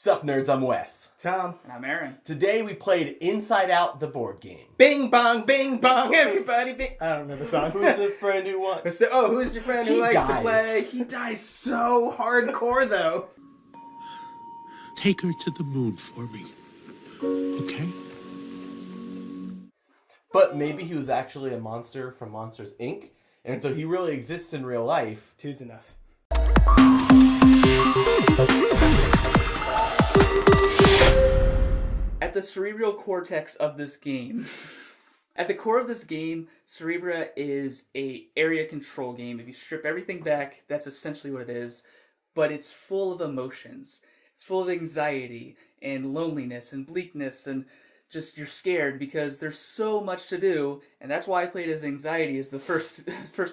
Sup nerds, I'm Wes. Tom. And I'm Aaron. Today we played Inside Out, the board game. Bing bong, everybody bing. I don't know the song. Who's the friend who won? Who's your friend who likes to play? He dies so hardcore though. Take her to the moon for me, okay? But maybe he was actually a monster from Monsters, Inc., and so he really exists in real life. Two's enough. At the cerebral cortex of this game, at the core of this game, Cerebria is a area control game. If you strip everything back, that's essentially what it is. But it's full of emotions. It's full of anxiety and loneliness and bleakness and just you're scared because there's so much to do. And that's why I played as anxiety as the first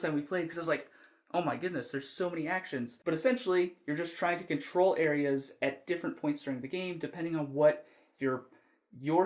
time we played, because I was like, oh my goodness, there's so many actions. But essentially, you're just trying to control areas at different points during the game, depending on what your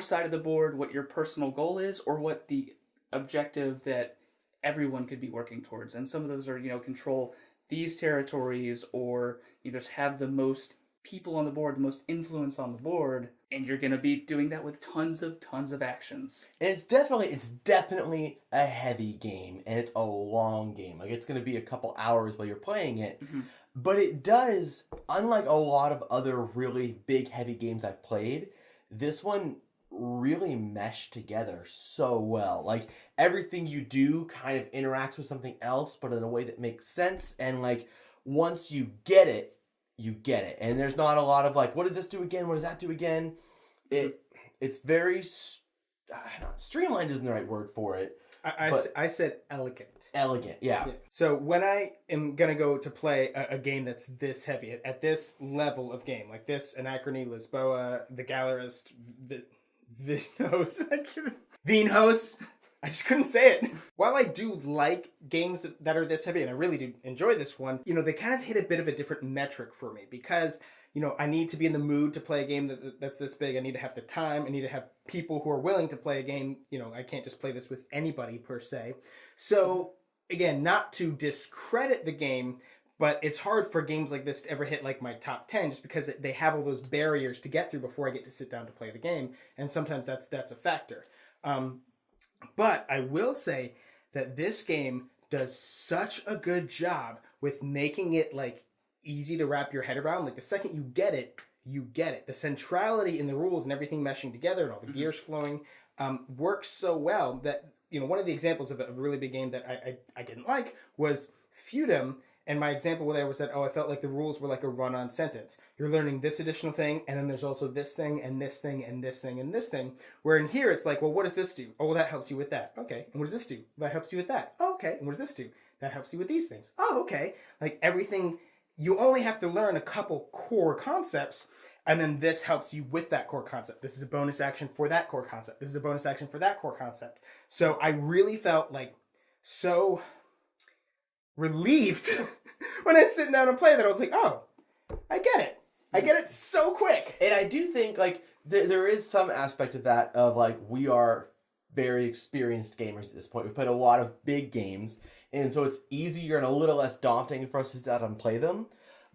side of the board, what your personal goal is, or what the objective that everyone could be working towards. And some of those are, control these territories, or you just have the most people on the board, the most influence on the board, and you're going to be doing that with tons of actions. And it's definitely a heavy game, and it's a long game. Like, it's going to be a couple hours while you're playing it. Mm-hmm. But it does, unlike a lot of other really big, heavy games I've played, this one really meshed together so well. Like, everything you do kind of interacts with something else, but in a way that makes sense. And, like, once you get it, you get it. And there's not a lot of, like, what does this do again? What does that do again? It's very streamlined isn't the right word for it. I said elegant. Elegant, yeah. So when I am going to go to play a game that's this heavy, at this level of game, like this, Anachrony, Lisboa, The Gallerist, Vinhos, I just couldn't say it. While I do like games that are this heavy, and I really do enjoy this one, they kind of hit a bit of a different metric for me because I need to be in the mood to play a game that's this big. I need to have the time. I need to have people who are willing to play a game. I can't just play this with anybody per se. So, again, not to discredit the game, but it's hard for games like this to ever hit like my top 10 just because they have all those barriers to get through before I get to sit down to play the game. And sometimes that's a factor. But I will say that this game does such a good job with making it like easy to wrap your head around. Like the second you get it, you get it. The centrality in the rules and everything meshing together and all the gears flowing works so well that, one of the examples of a really big game that I didn't like was Feudum. And my example there was that, I felt like the rules were like a run-on sentence. You're learning this additional thing, and then there's also this thing, and this thing, and this thing, and this thing. Where in here, it's like, well, what does this do? Oh, well, that helps you with that. Okay. And what does this do? That helps you with that. Oh, okay. And what does this do? That helps you with these things. Oh, okay. Like everything, you only have to learn a couple core concepts, and then this helps you with that core concept. This is a bonus action for that core concept. This is a bonus action for that core concept. So I really felt like so relieved when I sit down and play that. I was like, oh, I get it. I get it so quick. And I do think, like, there is some aspect of that of, like, we are very experienced gamers at this point. We've played a lot of big games, and so it's easier and a little less daunting for us to sit down and play them.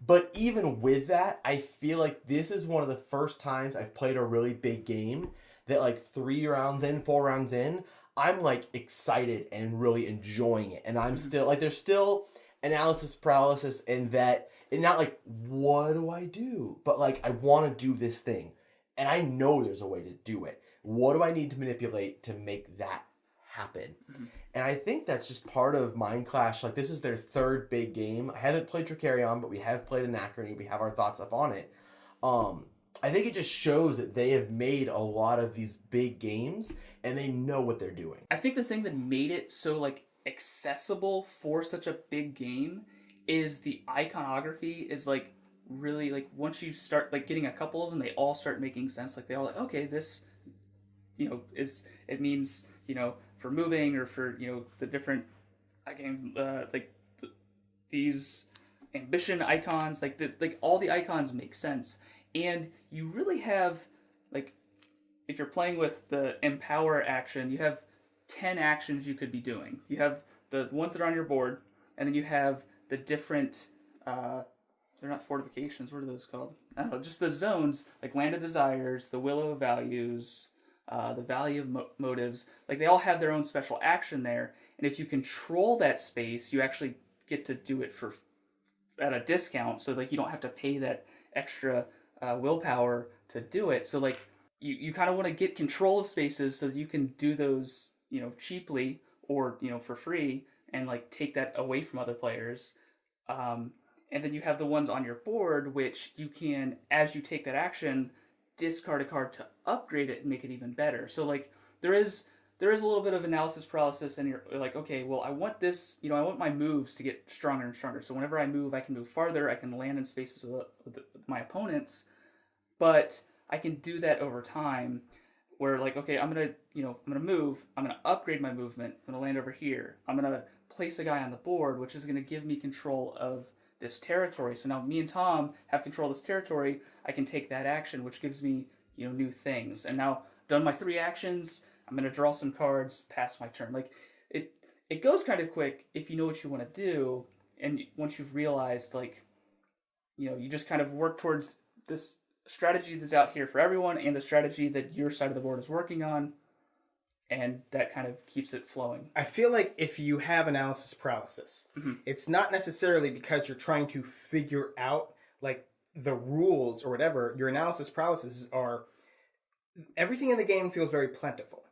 But even with that, I feel like this is one of the first times I've played a really big game that, like, 4 rounds in, I'm, like, excited and really enjoying it. And I'm still, like, there's still analysis paralysis in that, and not like, what do I do? But, like, I want to do this thing. And I know there's a way to do it. What do I need to manipulate to make that happen? Mm-hmm. And I think that's just part of Mind Clash. Like, this is their third big game. I haven't played Tricarion, but we have played Anachrony. We have our thoughts up on it. I think it just shows that they have made a lot of these big games, and they know what they're doing. I think the thing that made it so, like, accessible for such a big game is the iconography is, like, really, like, once you start, like, getting a couple of them, they all start making sense. Like, they all, like, okay, this, it means, for moving or for, the different, these ambition icons, like all the icons make sense. And you really have, like, if you're playing with the empower action, you have 10 actions you could be doing. You have the ones that are on your board, and then you have the different they're not fortifications. What are those called? I don't know. Just the zones, like Land of Desires, the Willow of Values, the Valley of Motives. Like, they all have their own special action there. And if you control that space, you actually get to do it for at a discount. So, like, you don't have to pay that extra willpower to do it. So, like, you kind of want to get control of spaces so that you can do those, cheaply or, for free, and, like, take that away from other players. And then you have the ones on your board, which you can, as you take that action, discard a card to upgrade it and make it even better. So, like, there is a little bit of analysis paralysis, and you're like, okay, well, I want this, I want my moves to get stronger and stronger. So whenever I move, I can move farther, I can land in spaces with my opponents, but I can do that over time. Where, like, okay, I'm gonna move, I'm gonna upgrade my movement, I'm gonna land over here, I'm gonna place a guy on the board, which is gonna give me control of this territory. So now me and Tom have control of this territory. I can take that action, which gives me, new things. And now, done my 3 actions, I'm gonna draw some cards, pass my turn. Like, it goes kind of quick if you know what you want to do, and once you've realized, like, you just kind of work towards this strategy that's out here for everyone, and the strategy that your side of the board is working on, and that kind of keeps it flowing. I feel like if you have analysis paralysis, it's not necessarily because you're trying to figure out, like, the rules or whatever. Your analysis paralysis are, everything in the game feels very plentiful.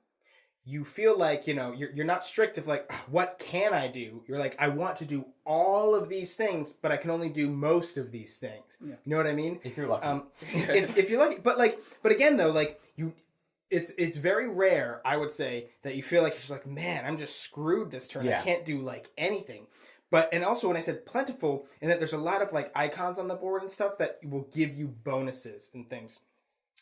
You feel like, you're not strict of, like, what can I do? You're like, I want to do all of these things, but I can only do most of these things. Yeah. You know what I mean? If you're lucky. If you're lucky. But again, though, like, it's very rare, I would say, that you feel like you're just like, man, I'm just screwed this turn. Yeah. I can't do, like, anything. And also when I said plentiful, and that there's a lot of, like, icons on the board and stuff that will give you bonuses and things.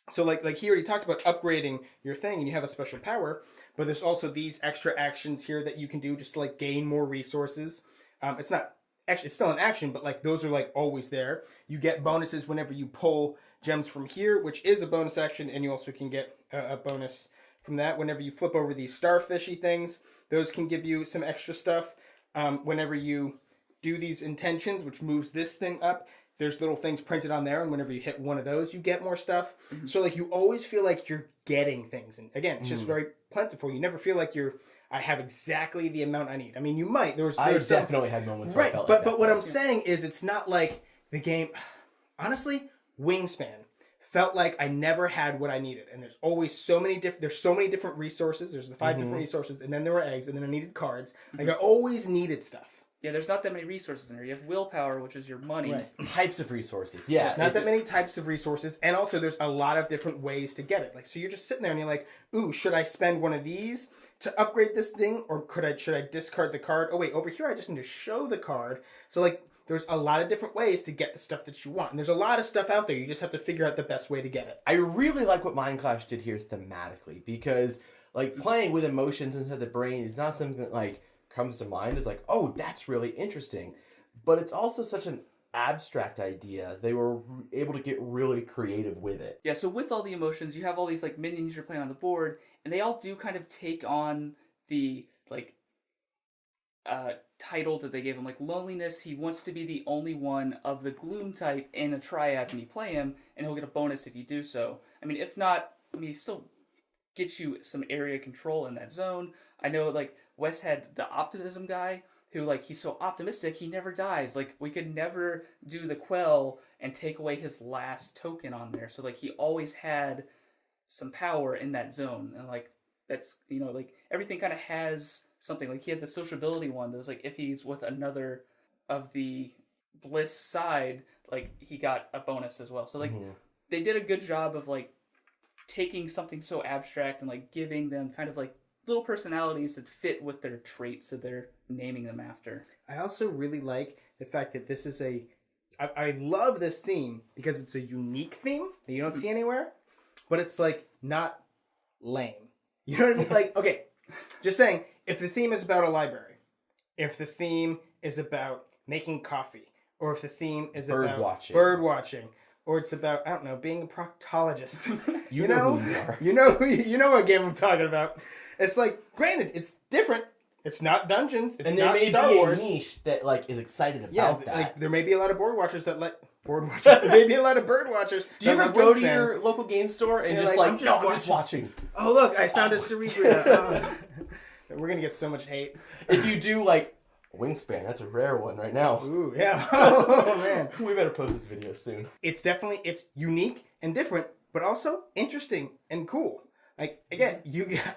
So, like he already talked about upgrading your thing, and you have a special power, but there's also these extra actions here that you can do just to, like, gain more resources. It's not, actually, it's still an action, but, like, those are, like, always there. You get bonuses whenever you pull gems from here, which is a bonus action, and you also can get a bonus from that. Whenever you flip over these starfishy things, those can give you some extra stuff. Whenever you do these intentions, which moves this thing up, there's little things printed on there, and whenever you hit one of those, you get more stuff. Mm-hmm. So, like, you always feel like you're getting things. And again, it's just very plentiful. You never feel like I have exactly the amount I need. I mean, you might. I definitely had moments where I felt like that. But what I'm saying is, it's not like the game, honestly, Wingspan felt like I never had what I needed. And there's always so many different resources. There's the 5 different resources, and then there were eggs, and then I needed cards. Like, I always needed stuff. Yeah, there's not that many resources in there. You have willpower, which is your money. Right. Types of resources. Yeah. Not that many types of resources. And also there's a lot of different ways to get it. Like, so you're just sitting there and you're like, ooh, should I spend one of these to upgrade this thing? Or should I discard the card? Oh, wait, over here I just need to show the card. So, like, there's a lot of different ways to get the stuff that you want. And there's a lot of stuff out there. You just have to figure out the best way to get it. I really like what Mind Clash did here thematically, because, like, playing with emotions inside the brain is not something that, like, comes to mind as like, oh, that's really interesting. But it's also such an abstract idea. They were able to get really creative with it. Yeah, so with all the emotions, you have all these, like, minions you're playing on the board, and they all do kind of take on the, like, title that they gave him. Like, loneliness, he wants to be the only one of the gloom type in a triad when you play him, and he'll get a bonus if you do so. I mean, if not, he still gets you some area control in that zone. I know, like, Wes had the optimism guy who, like, he's so optimistic he never dies. Like, we could never do the quell and take away his last token on there. So, like, he always had some power in that zone. And, like, that's, like, everything kind of has something. Like, he had the sociability one that was, like, if he's with another of the bliss side, like, he got a bonus as well. So, like, they did a good job of, like, taking something so abstract and, like, giving them kind of, like, little personalities that fit with their traits that they're naming them after. I also really like the fact that this is I love this theme because it's a unique theme that you don't see anywhere, but it's, like, not lame. You know what I mean? Like, okay, just saying, if the theme is about a library, if the theme is about making coffee, or if the theme is about bird watching, or it's about, I don't know, being a proctologist. You know who you are. You know what game I'm talking about. It's like, granted, it's different. It's not Dungeons. It's not Star Wars. And there may be a niche that, like, is excited about that. Like, there may be a lot of board watchers that Board watchers. Maybe a lot of bird watchers. Do you that ever love go to Wingspan. your local game store and You're just like, like, I'm I'm just watching? Oh, look, I found a Cerebria. Oh. We're going to get so much hate. If you do like Wingspan, that's a rare one right now. Ooh, yeah. Oh, man. We better post this video soon. It's unique and different, but also interesting and cool. Like, again,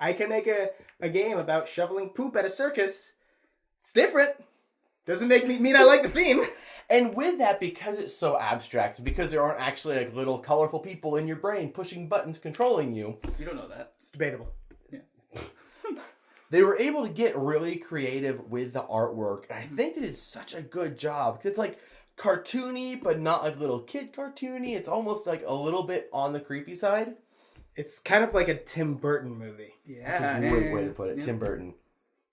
I can make a game about shoveling poop at a circus. It's different. Doesn't mean I like the theme. And with that, because it's so abstract, because there aren't actually like little colorful people in your brain pushing buttons controlling you. You don't know that. It's debatable. Yeah. They were able to get really creative with the artwork. And I think they did such a good job. Because it's like cartoony, but not like little kid cartoony. It's almost like a little bit on the creepy side. It's kind of like a Tim Burton movie. Yeah. That's a great way to put it. Yeah. Tim Burton.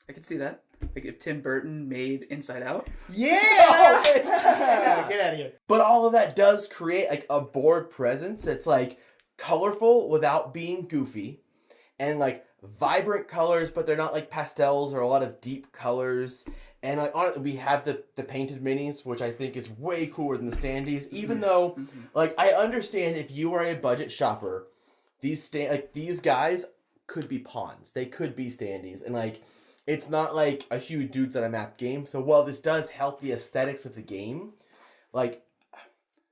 I can see that. Like if Tim Burton made Inside Out. Yeah! Yeah! Get out of here. But all of that does create like a board presence that's like colorful without being goofy. And like vibrant colors, but they're not like pastels or a lot of deep colors. And like on it, we have the painted minis, which I think is way cooler than the standees. Even though, like, I understand if you are a budget shopper, these guys could be pawns. They could be standees, and like, it's not like a huge dudes on a map game. So while this does help the aesthetics of the game, like,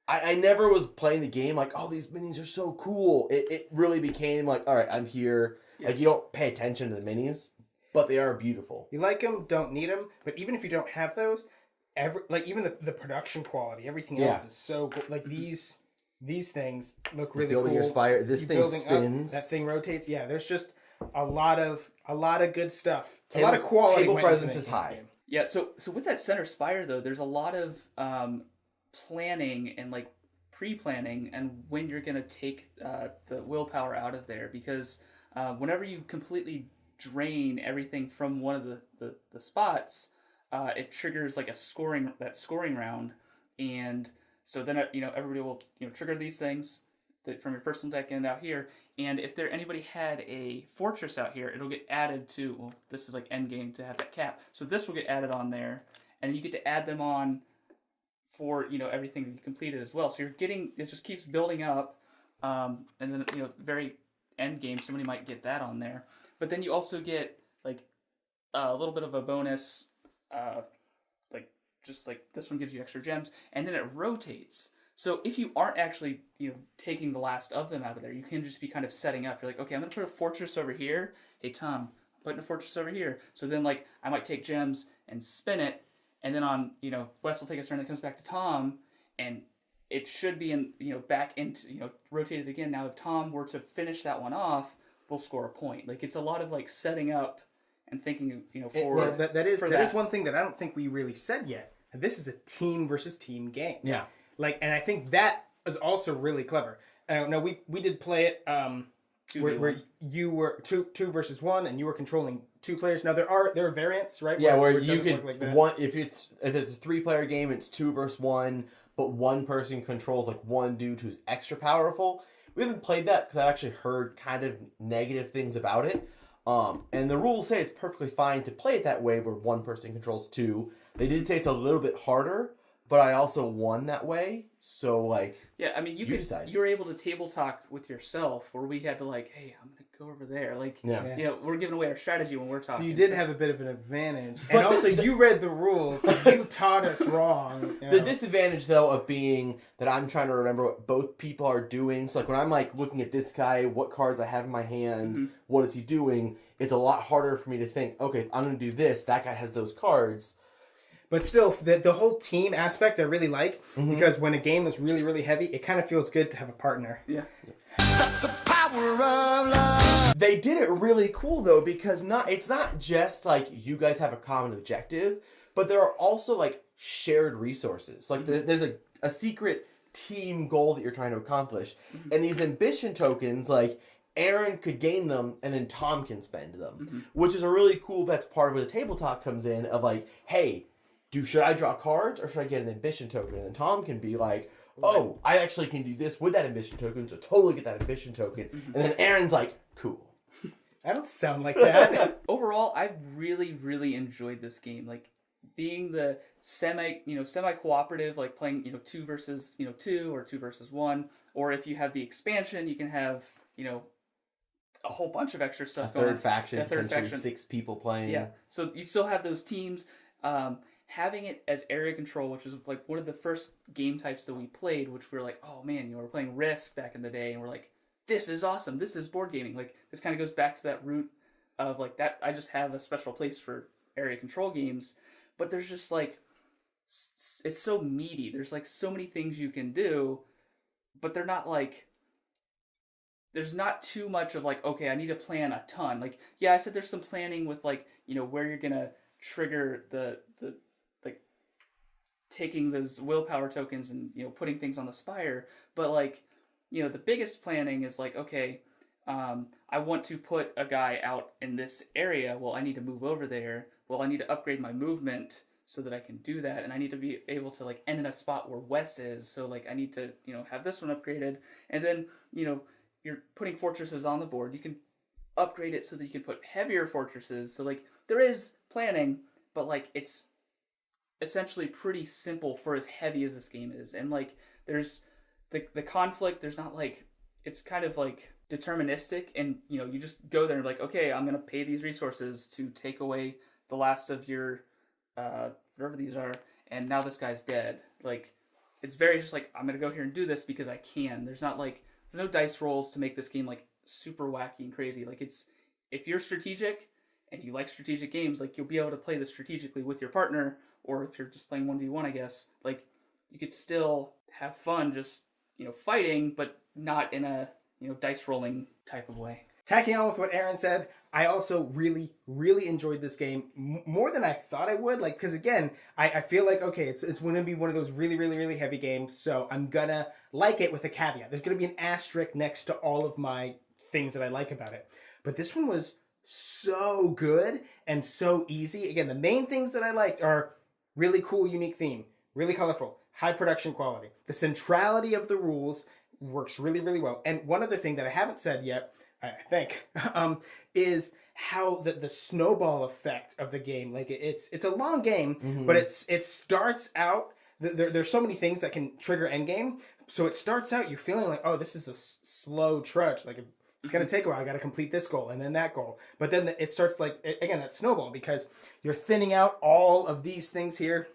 I never was playing the game like, oh, these minis are so cool. It really became like, all right, I'm here. Yeah. Like, you don't pay attention to the minis, but they are beautiful. You like them, don't need them, but even if you don't have those, even the production quality, everything else is so cool. Like these things look really building cool. your spire, this You thing building spins. that thing rotates. Yeah, there's just a lot of good stuff. A lot of quality. Table went into presence is making this high. game. Yeah, so with that center spire though, there's a lot of planning and like pre-planning and when you're gonna take the willpower out of there, because whenever you completely drain everything from one of the spots, it triggers like a scoring round, and so then everybody will trigger these things from your personal deck and out here, and if anybody had a fortress out here, it'll get added to, well, this is like end game to have that cap, so this will get added on there, and you get to add them on for everything that you completed as well. So it just keeps building up, and then very end game somebody might get that on there, but then you also get like a little bit of a bonus, just like this one gives you extra gems, and then it rotates. So if you aren't actually taking the last of them out of there, you can just be kind of setting up. You're like, okay, I'm gonna put a fortress over here. Hey Tom, I'm putting a fortress over here. So then like I might take gems and spin it, and then on Wes will take a turn that comes back to Tom, and it should be in back into rotated again. Now if Tom were to finish that one off, we'll score a point. Like it's a lot of like setting up and thinking for Well, that is that. one thing that I don't think we really said yet. This is a team versus team game. Yeah. And I think that is also really clever. No, we did play it where you were two versus one, and you were controlling two players. Now there are variants, right? Yeah, where it you doesn't could work like that. one if it's a 3-player game, it's 2 versus 1, but one person controls like one dude who's extra powerful. We haven't played that because I actually heard kind of negative things about it. And the rules say it's perfectly fine to play it that way, where one person controls 2. They did say it's a little bit harder, but I also won that way. So like, yeah, I mean, you were able to table talk with yourself, where we had to like, hey, I'm gonna go over there. Like, we're giving away our strategy when we're talking. So you did have a bit of an advantage, and also you read the rules. So you taught us wrong. The disadvantage though of being that I'm trying to remember what both people are doing. So like when I'm like looking at this guy, what cards I have in my hand, what is he doing? It's a lot harder for me to think, okay, I'm gonna do this. That guy has those cards. But still, the whole team aspect I really like, because when a game is really, really heavy, it kind of feels good to have a partner. Yeah. That's the power of love. They did it really cool though, because it's not just like you guys have a common objective, but there are also like shared resources. Like there's a secret team goal that you're trying to accomplish, and these ambition tokens, like Aaron could gain them, and then Tom can spend them, which is a really cool. That's part of where the table talk comes in. Of like, hey, should I draw cards or should I get an ambition token? And then Tom can be like, oh, I actually can do this with that ambition token, so totally get that ambition token. And then Aaron's like, cool. I don't sound like that. Overall, I really, really enjoyed this game. Like, being the semi cooperative, like playing 2 versus 2 or 2 versus 1, or if you have the expansion, you can have a whole bunch of extra stuff going on. Faction, A third potentially faction. 6 people playing. Yeah, so you still have those teams. Having it as area control, which is like one of the first game types that we played, which we were like, oh man, we're playing Risk back in the day, and we're like, this is awesome. This is board gaming. Like, this kind of goes back to that root of like that. I just have a special place for area control games, but there's just like, it's so meaty. There's like so many things you can do, but they're not like, there's not too much of like, okay, I need to plan a ton. Like, yeah, I said there's some planning with like, where you're gonna trigger the like taking those willpower tokens and putting things on the spire, but like the biggest planning is like, okay, I want to put a guy out in this area. Well, I need to move over there. Well, I need to upgrade my movement so that I can do that, and I need to be able to like end in a spot where Wes is. So like I need to have this one upgraded, and then you're putting fortresses on the board. You can upgrade it so that you can put heavier fortresses. So like there is planning, but like it's essentially pretty simple for as heavy as this game is. And like there's the conflict, there's not like, it's kind of like deterministic, and you just go there and like, okay, I'm gonna pay these resources to take away the last of your whatever these are, and now this guy's dead. Like it's very just like, I'm gonna go here and do this because I can. There's not like, there's no dice rolls to make this game like super wacky and crazy. Like it's, if you're strategic and you like strategic games, like you'll be able to play this strategically with your partner, or if you're just playing 1v1, I guess, like you could still have fun just fighting, but not in a dice rolling type of way. Tacking on with what Aaron said, I also really, really enjoyed this game more than I thought I would. Like, because again, I feel like, okay, it's going to be one of those really, really, really heavy games, so I'm gonna like it with a caveat. There's going to be an asterisk next to all of my things that I like about it. But this one was so good and so easy. Again, the main things that I liked are really cool, unique theme, really colorful, high production quality. The centrality of the rules works really, really well. And one other thing that I haven't said yet, I think, is how the snowball effect of the game. Like it's a long game, but it starts out. There's so many things that can trigger endgame. So it starts out, you're feeling like, oh, this is a slow trudge. Like it's gonna take a while. I got to complete this goal and then that goal. But then it starts like again that snowball, because you're thinning out all of these things here.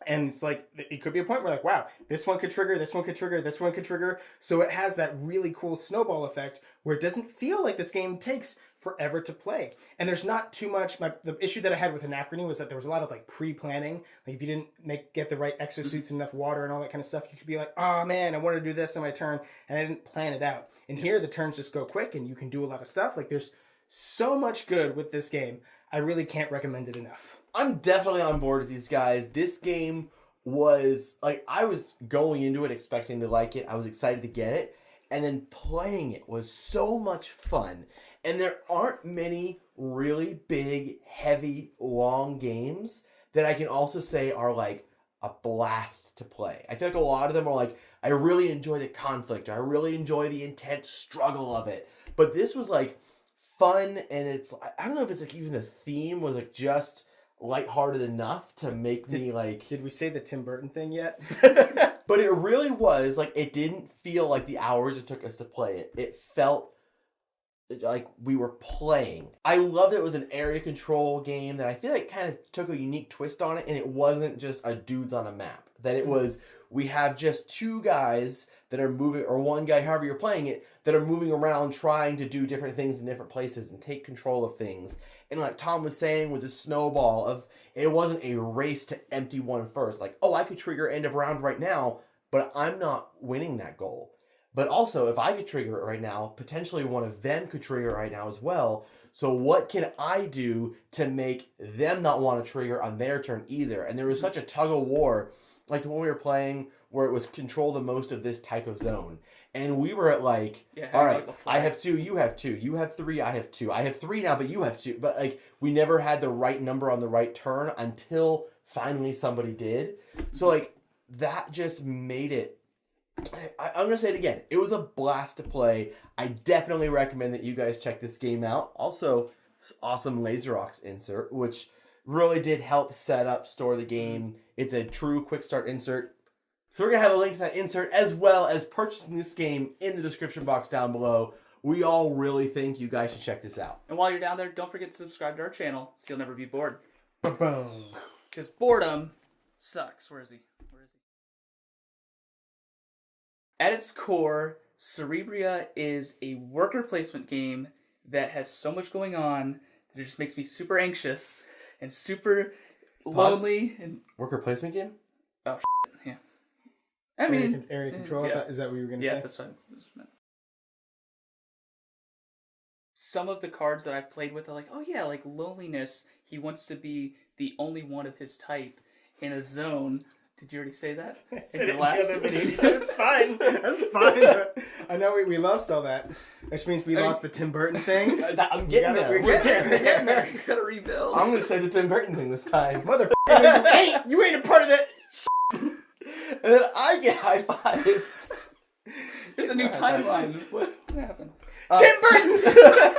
And it's like, it could be a point where like, wow, this one could trigger, this one could trigger, this one could trigger. So it has that really cool snowball effect where it doesn't feel like this game takes forever to play. And there's not too much, the issue that I had with Anachrony was that there was a lot of like pre-planning. Like if you didn't get the right exosuits and enough water and all that kind of stuff, you could be like, oh man, I want to do this on my turn, and I didn't plan it out. And here the turns just go quick and you can do a lot of stuff. Like there's so much good with this game. I really can't recommend it enough. I'm definitely on board with these guys. This game was, like, I was going into it expecting to like it. I was excited to get it. And then playing it was so much fun. And there aren't many really big, heavy, long games that I can also say are, like, a blast to play. I feel like a lot of them are like, I really enjoy the conflict. I really enjoy the intense struggle of it. But this was, like, fun, and it's, I don't know if it's, like, even the theme was, like, just lighthearted enough to make me like... Did we say the Tim Burton thing yet? But it really was, like, it didn't feel like the hours it took us to play it. It felt like we were playing. I love that it was an area control game that I feel like kind of took a unique twist on it, and it wasn't just a dudes on a map. That it was, we have just two guys that are moving, or one guy, however you're playing it, that are moving around trying to do different things in different places and take control of things. And like Tom was saying with the snowball of, it wasn't a race to empty one first. Like, oh, I could trigger end of round right now, but I'm not winning that goal. But also, if I could trigger it right now, potentially one of them could trigger it right now as well. So what can I do to make them not want to trigger on their turn either? And there was such a tug of war, like the one we were playing, where it was control the most of this type of zone. And we were at like, all right, I have 2, you have 2, you have 3, I have 2. I have 3 now, but you have 2. But like, we never had the right number on the right turn until finally somebody did. So like, that just made it, I'm going to say it again. It was a blast to play. I definitely recommend that you guys check this game out. Also, this awesome Laser Ox insert, which really did help set up store the game. It's a true quick start insert. So we're going to have a link to that insert as well as purchasing this game in the description box down below. We all really think you guys should check this out. And while you're down there, don't forget to subscribe to our channel so you'll never be bored. Boom. Because boredom sucks. Where is he? At its core, Cerebria is a worker placement game that has so much going on that it just makes me super anxious and super lonely. And Worker placement game? oh, yeah. I mean, area control. yeah. Is that what you were going to Yeah, say? that's what I was meant. Some of the cards that I've played with are like, oh yeah, like loneliness. He wants to be the only one of his type in a zone. Did you already say that? I said it in the other video. It's fine. That's fine. I know we lost all that, which means we lost the Tim Burton thing. I'm getting there. We're getting there. You gotta rebuild. I'm going to say the Tim Burton thing this time. Motherfucker, you ain't a part of that. And then I get high fives. There's a new timeline. What happened? Tim Burton.